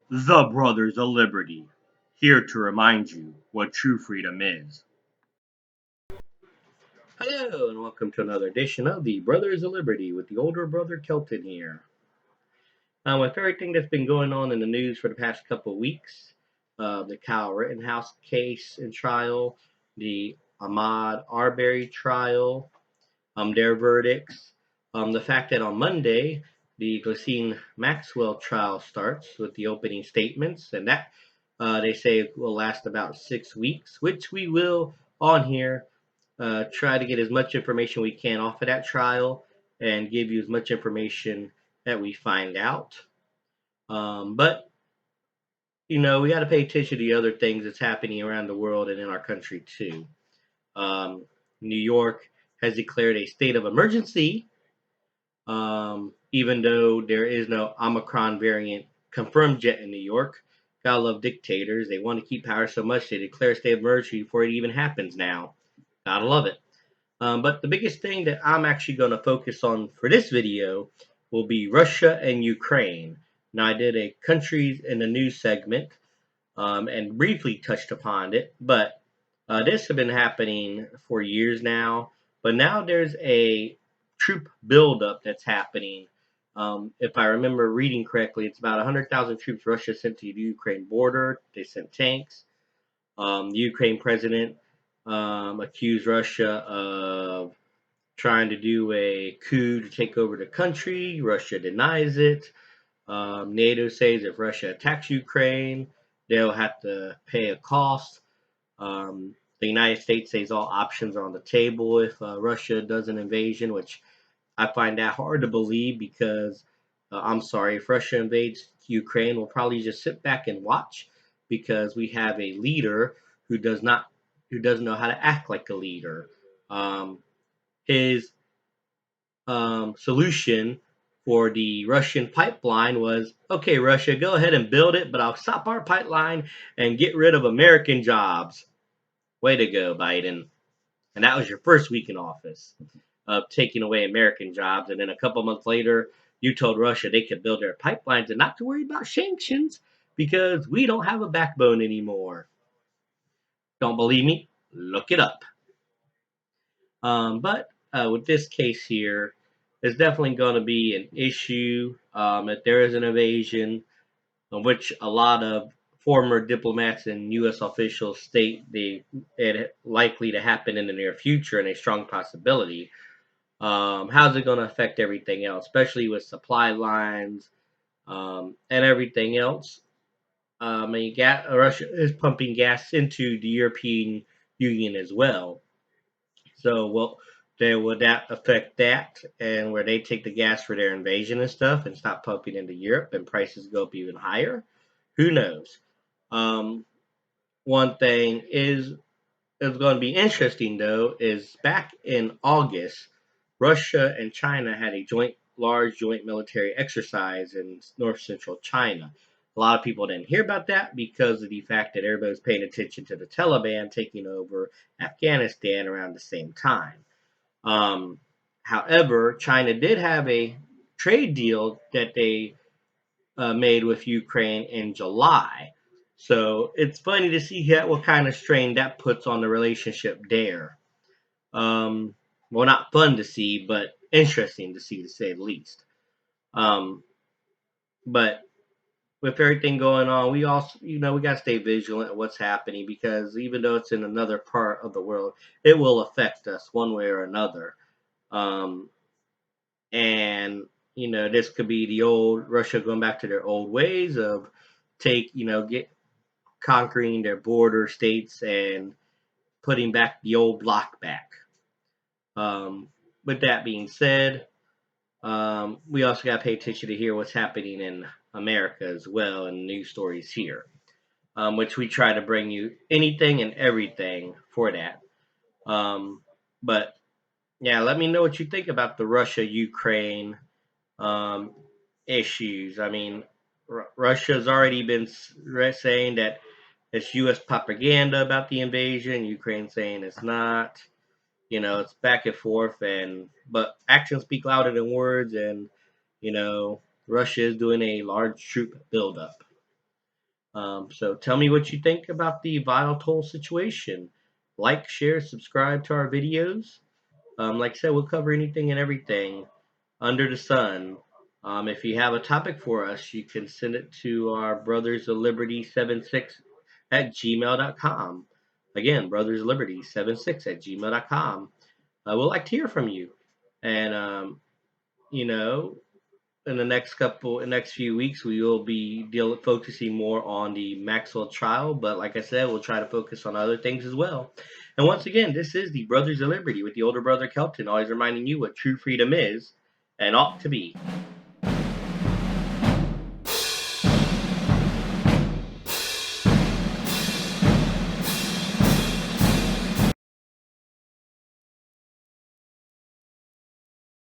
The Brothers of Liberty, here to remind you what true freedom is. Hello, and welcome to another edition of the Brothers of Liberty with the older brother Kelton here. With everything that's been going on in the news for the past couple of weeks, the Kyle Rittenhouse case and trial, the Ahmaud Arbery trial, their verdicts, the fact that on Monday the Ghislaine Maxwell trial starts with the opening statements, and that they say will last about 6 weeks, which we will on here try to get as much information we can off of that trial and give you as much information that we find out. But we got to pay attention to the other things that's happening around the world and in our country too. Um, New York has declared a state of emergency, even though there is no Omicron variant confirmed yet in New York. Gotta love dictators. They want to keep power so much they declare a state of emergency before it even happens now. Gotta love it. But the biggest thing that I'm actually going to focus on for this video will be Russia and Ukraine. Now, I did a countries in the news segment and briefly touched upon it, but this has been happening for years now. But now there's a troop buildup that's happening. If I remember reading correctly, it's about 100,000 troops Russia sent to the Ukraine border. They sent tanks. The Ukraine president accused Russia of trying to do a coup to take over the country. Russia denies it. NATO says if Russia attacks Ukraine, they'll have to pay a cost. The United States says all options are on the table if Russia does an invasion, which I find that hard to believe because I'm sorry, if Russia invades Ukraine, we'll probably just sit back and watch because we have a leader who doesn't know how to act like a leader. His solution for the Russian pipeline was, okay, Russia, go ahead and build it, but I'll stop our pipeline and get rid of American jobs. Way to go, Biden. And that was your first week in office of taking away American jobs. And then a couple months later, you told Russia they could build their pipelines and not to worry about sanctions because we don't have a backbone anymore. Don't believe me? Look it up. But with this case here, there's definitely going to be an issue if there is an invasion, of which a lot of former diplomats and U.S. officials state it likely to happen in the near future and a strong possibility. How's it going to affect everything else, especially with supply lines and everything else? Russia is pumping gas into the European Union as well. So, would that affect that, and where they take the gas for their invasion and stuff, and stop pumping into Europe, and prices go up even higher? Who knows? Um, One thing is going to be interesting though is back in August, Russia and China had a large joint military exercise in north central China. A lot of people didn't hear about that because of the fact that everybody was paying attention to the Taliban taking over Afghanistan around the same time. Um, However, China did have a trade deal that they made with Ukraine in July. So it's funny to see what kind of strain that puts on the relationship there. Um, well, not fun to see, but interesting to see, to say the least. Um, but with everything going on, we also, we got to stay vigilant at what's happening because even though it's in another part of the world, it will affect us one way or another. Um, and this could be the old Russia going back to their old ways of get conquering their border states and putting back the old block back. With that being said, we also got to pay attention to hear what's happening in America as well and news stories here, which we try to bring you anything and everything for that. But yeah, let me know what you think about the Russia Ukraine um, issues. I mean, Russia's already been saying that it's U.S. propaganda about the invasion. Ukraine saying it's not. It's back and forth, but actions speak louder than words, and you know, Russia is doing a large troop buildup. So tell me what you think about the vital toll situation. Like, share, subscribe to our videos. Like I said, we'll cover anything and everything under the sun. If you have a topic for us, you can send it to our Brothers of Liberty 76 at gmail.com. Again, Brothers of Liberty 76 at gmail.com. We'd like to hear from you. And, you know, in the next few weeks, we will be focusing more on the Maxwell trial. But like I said, we'll try to focus on other things as well. And once again, this is the Brothers of Liberty with the older brother Kelton, always reminding you what true freedom is and ought to be.